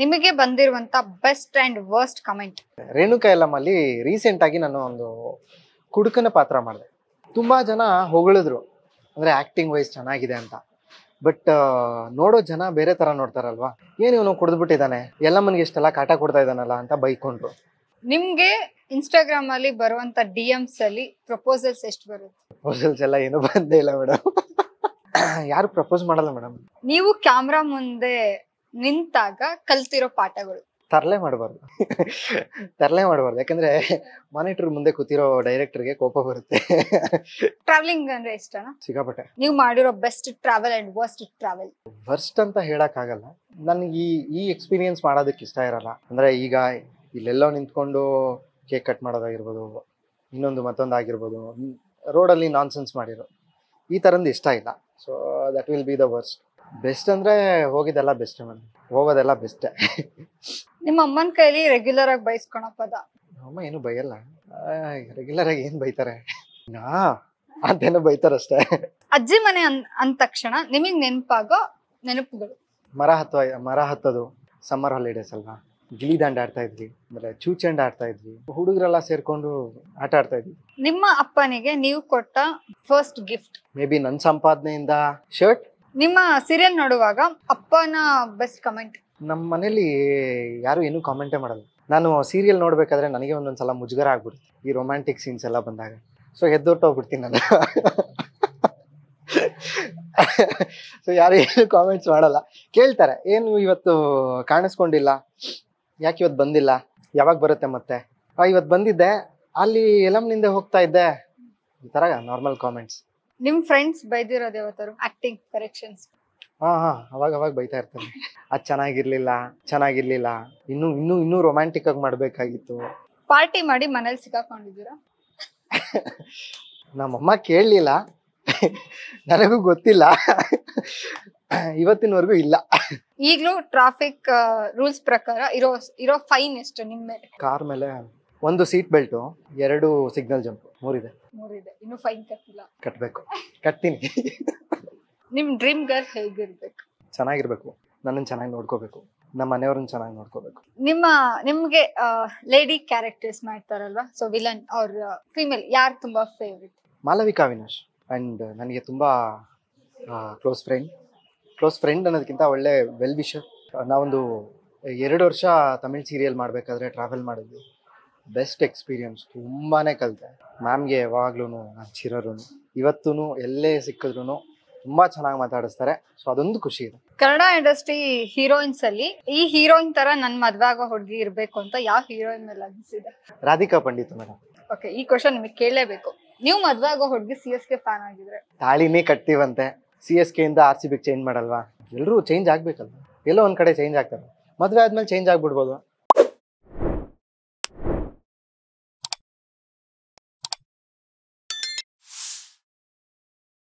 ನಿಮಗೆ ಬಂದಿರುವಂತ best and worst comment? Renuka ಯಲ್ಲಮ್ಮಲ್ಲಿ ರೀಸೆಂಟ್ ಆಗಿ ನಾನು ಒಂದು ಕುಡುಕನ ಪಾತ್ರ ಮಾಡಿದೆ. ತುಂಬಾ ಜನ ಹೊಗಳಿದ್ರು, ಅಂದ್ರೆ ಆಕ್ಟಿಂಗ್ ವೈಸ್ ಚೆನ್ನಾಗಿದೆ ಅಂತ. ಬಟ್ ನೋಡೋ ಜನ ಬೇರೆ ತರ ನೋಡ್ತಾರಲ್ವಾ, ಏನು ಇವನು ಕುಡಿದ್ಬಿಟ್ಟಿದ್ದಾನೆ, ಯಲ್ಲಮ್ಮನಿಗೆ ಇಷ್ಟೆಲ್ಲ ಕಾಟ ಕೊಡ್ತಾ ಇದ್ದಾನಲ್ಲ ಅಂತ ಬೈಕೊಂಡ್ರು. ನಿಮ್ಗೆ ಇನ್ಸ್ಟಾಗ್ರಾಮ್ ಅಲ್ಲಿ ಬರುವಂತ ಡಿಎಂಸ್ ಅಲ್ಲಿ ಪ್ರಪೋಸಲ್ಸ್ ಎಷ್ಟು ಬರುತ್ತೆ? ಪ್ರಪೋಸಲ್ಸ್ ಎಲ್ಲ ಏನು ಬಂದೇ ಇಲ್ಲ ಮೇಡಮ್. ಯಾರು ಪ್ರಪೋಸ್ ಮಾಡಲ್ಲ ಮೇಡಮ್. ನೀವು ಕ್ಯಾಮ್ರಾ ಮುಂದೆ ನಿಂತಾಗ ಕಲ್ತಿರೋ ಪಾಠಗಳು? ತರಲೆ ಮಾಡಬಾರ್ದು. ತರಲೆ ಮಾಡಬಾರ್ದು, ಯಾಕಂದ್ರೆ ಮಾನಿಟರ್ ಮುಂದೆ ಕೂತಿರೋ ಡೈರೆಕ್ಟರ್ಗೆ ಕೋಪ ಬರುತ್ತೆ. ಟ್ರಾವೆಲಿಂಗ್ ಅಂದ್ರೆ ಇಷ್ಟನಾ? ಸಿಕ್ಕಾಪಟ್ಟೆ. ನೀವು ಮಾಡಿರೋ best travel and worst travel? Worst ಅಂತ ಹೇಳಕ್ ಆಗಲ್ಲ, ನನ್ಗೆ ಈ ಎಕ್ಸ್ಪೀರಿಯನ್ಸ್ ಮಾಡೋದಕ್ಕೆ ಇಷ್ಟ ಇರಲ್ಲ. ಅಂದ್ರೆ ಈಗ ಇಲ್ಲೆಲ್ಲೋ ನಿಂತ್ಕೊಂಡು ಕೇಕ್ ಕಟ್ ಮಾಡೋದಾಗಿರ್ಬೋದು, ಇನ್ನೊಂದು ಮತ್ತೊಂದು ಆಗಿರ್ಬೋದು, ರೋಡಲ್ಲಿ ನಾನ್ ಸೆನ್ಸ್ ಮಾಡಿರೋ ಈ ಥರಂದು ಇಷ್ಟ ಇಲ್ಲ. So that will be the worst. Best ಅಂದ್ರೆ ಹೋಗಿದ್ದೆಲ್ಲ ಬೆಸ್ಟ್ ಮೇಡಮ್, ಹೋಗೋದೆಲ್ಲ ಬೆಸ್ಟೇ. ನಿಮ್ಮ ಅಮ್ಮನ ಕೈಲಿ ರೆಗ್ಯುಲರ್ ಆಗಿ ಬೈಸ್ಕೊಳೋ ಪದ? ಅಮ್ಮ ಏನು ಬೈಯಲ್ಲ, ರೆಗ್ಯುಲರ್ ಆಗಿ ಏನ್ ಬೈತಾರೆ ಅಂತೇನೋ ಬೈತಾರಷ್ಟೇ. ಅಜ್ಜಿ ಮನೆ ಅಂದ ತಕ್ಷಣ ನಿಮಗ್ ನೆನಪಾಗೋ ನೆನಪುಗಳು? ಮರ ಹತ್ತೋದು, ಸಮ್ಮರ್ ಹಾಲಿಡೇಸ್ ಅಲ್ವಾ, ಗಿಲಿ ದಾಂಡ್ ಆಡ್ತಾ ಇದ್ವಿ, ಆಮೇಲೆ ಚೂಚಂಡ್ ಆಡ್ತಾ ಇದ್ವಿ, ಹುಡುಗರೆಲ್ಲ ಸೇರ್ಕೊಂಡು ಆಟ ಆಡ್ತಾ ಇದ್ವಿ. ನಿಮ್ಮ ಅಪ್ಪನಿಗೆ ನೀವು ಕೊಟ್ಟ ಫಸ್ಟ್ ಗಿಫ್ಟ್? ಮೇ ಬಿ ನನ್ನ ಸಂಪಾದನೆಯಿಂದ ಶರ್ಟ್. ನಿಮ್ಮ ಸೀರಿಯಲ್ ನೋಡುವಾಗ ಅಪ್ಪನ ಬೆಸ್ಟ್ ಕಮೆಂಟ್? ನಮ್ಮ ಮನೇಲಿ ಯಾರು ಏನೂ ಕಾಮೆಂಟೇ ಮಾಡಲ್ಲ. ನಾನು ಸೀರಿಯಲ್ ನೋಡ್ಬೇಕಾದ್ರೆ ನನಗೆ ಒಂದೊಂದ್ಸಲ ಮುಜುಗರ ಆಗ್ಬಿಡುತ್ತೆ ಈ ರೊಮ್ಯಾಂಟಿಕ್ ಸೀನ್ಸ್ ಎಲ್ಲ ಬಂದಾಗ. ಸೊ ಎದ್ದೊಟ್ಟೋಗ್ಬಿಡ್ತೀನಿ ನಾನು. ಸೊ ಯಾರು ಏನು ಕಾಮೆಂಟ್ಸ್ ಮಾಡಲ್ಲ. ಕೇಳ್ತಾರೆ, ಏನು ಇವತ್ತು ಕಾಣಿಸ್ಕೊಂಡಿಲ್ಲ, ಯಾಕೆ ಇವತ್ತು ಬಂದಿಲ್ಲ, ಯಾವಾಗ ಬರುತ್ತೆ ಮತ್ತೆ, ಇವತ್ತು ಬಂದಿದ್ದೆ, ಅಲ್ಲಿ ಯಲ್ಲಮ್ಮನಿಂದ ಹೋಗ್ತಾ ಇದ್ದೆ, ಈ ಥರ ನಾರ್ಮಲ್ ಕಾಮೆಂಟ್ಸ್. ನಿಮ್ ಫ್ರೆಂಡ್ಸ್ ಬೈದಿರೋದು ಯಾವತ್ತಾರು ಆಕ್ಟಿಂಗ್ ಕರೆಕ್ಷನ್ಸ್? ಅವಾಗ ಬೈತಾ ಇರ್ತಾರೆ, ಅದು ಚೆನ್ನಾಗಿರ್ಲಿಲ್ಲ, ಇನ್ನೂ ರೊಮ್ಯಾಂಟಿಕ್ ಆಗಿ ಮಾಡ್ಬೇಕಾಗಿತ್ತು. ಪಾರ್ಟಿ ಮಾಡಿ ಮನೇಲಿ ಸಿಕ್ಕಾಕೊಂಡಿದ್ದೀರಾ? ನಮ್ಮಮ್ಮ ಕೇಳಲಿಲ್ಲ, ನನಗೂ ಗೊತ್ತಿಲ್ಲ, ಇವತ್ತಿನವರೆಗೂ ಇಲ್ಲ. ಈಗಲೂ ಟ್ರಾಫಿಕ್ ರೂಲ್ಸ್ ಪ್ರಕಾರ ಇರೋ ಫೈನ್ ಎಷ್ಟು ನಿಮ್ಮ ಮೇಲೆ? ಕಾರ್ ಮೇಲೆ 1 ಸೀಟ್ ಬೆಲ್ಟು, 2 ಸಿಗ್ನಲ್ ಜಂಪ್, 3 ಇದೆ. ಇನ್ನು ಫೈನ್ ಕಟ್ಟಿಲ್ಲ? ಕಟ್ಟಬೇಕು, ಕಟ್ತೀನಿ. ನಿಮ್ ಡ್ರೀಮ್ ಗರ್ಲ್ ಹೇಗಿರ್ಬೇಕು? ಚೆನ್ನಾಗಿರ್ಬೇಕು, ನನ್ನನ್ನು ಚೆನ್ನಾಗಿ ನೋಡ್ಕೋಬೇಕು, ನಮ್ಮ ಮನೆಯವ್ರನ್ನ ಚೆನ್ನಾಗಿ ನೋಡ್ಕೋಬೇಕು. ನಿಮ್ಗೆ ಲೇಡಿ ಕ್ಯಾರೆಕ್ಟರ್ಸ್ ಮಾಡ್ತಾರಲ್ವಾ, ಸೊ ವಿಲನ್ ಅವ್ರ ಫೀಮೇಲ್ ಯಾರು ತುಂಬಾ ಫೇವ್ರೆಟ್? ಮಾಲವಿಕಾ ಅವಿನಾಶ್. ಆ್ಯಂಡ್ ನನಗೆ ತುಂಬ ಕ್ಲೋಸ್ ಫ್ರೆಂಡ್ ಅನ್ನೋದಕ್ಕಿಂತ ಒಳ್ಳೆ ವೆಲ್ ವಿಷರ್. ನಾವೊಂದು 2 ವರ್ಷ ತಮಿಳ್ ಸೀರಿಯಲ್ ಮಾಡಬೇಕಾದ್ರೆ ಟ್ರಾವೆಲ್ ಮಾಡಿದ್ವಿ. ಬೆಸ್ಟ್ ಎಕ್ಸ್ಪೀರಿಯನ್ಸ್, ತುಂಬಾ ಕಲಿತೆ. ಮ್ಯಾಮ್ಗೆ ಯಾವಾಗ್ಲೂ ನಾನು ಚಿರರು, ಇವತ್ತೂ ಎಲ್ಲೇ ಸಿಕ್ಕಿದ್ರು ತುಂಬ ಚೆನ್ನಾಗಿ ಮಾತಾಡಿಸ್ತಾರೆ. ಸೊ ಅದೊಂದು ಖುಷಿ ಇದೆ. ಕನ್ನಡ ಇಂಡಸ್ಟ್ರಿ ಹೀರೋಯಿನ್ಸ್ ಅಲ್ಲಿ ಈ ಹೀರೋಯಿನ್ ತರ ನನ್ ಮದ್ವೆ ಆಗೋ ಹುಡುಗಿ ಇರ್ಬೇಕು ಅಂತ ಯಾವ ಹೀರೋಯಿನ್ ಮೇಲೆ ಅನ್ಸಿದೆ? ರಾಧಿಕಾ ಪಂಡಿತ್ ಮೇಡಮ್. ಓಕೆ, ಈ ಕ್ವಶನ್ ನಿಮಗೆ ಕೇಳಲೇಬೇಕು. ನೀವು ಮದ್ವೆ ಆಗೋ ಹುಡುಗಿ CSK ಫ್ಯಾನ್ ಆಗಿದ್ರೆ? ತಾಳಿನೇ ಕಟ್ತೀವಂತೆ, CSK ಇಂದ RCB ಚೇಂಜ್ ಮಾಡಲ್ವಾ? ಎಲ್ಲರೂ ಚೇಂಜ್ ಆಗ್ಬೇಕಲ್ವ, ಎಲ್ಲೋ ಒಂದ್ ಕಡೆ ಚೇಂಜ್ ಆಗ್ತಾರೆ. ಮದ್ವೆ ಆದ್ಮೇಲೆ ಚೇಂಜ್ ಆಗ್ಬಿಡ್ಬೋದು.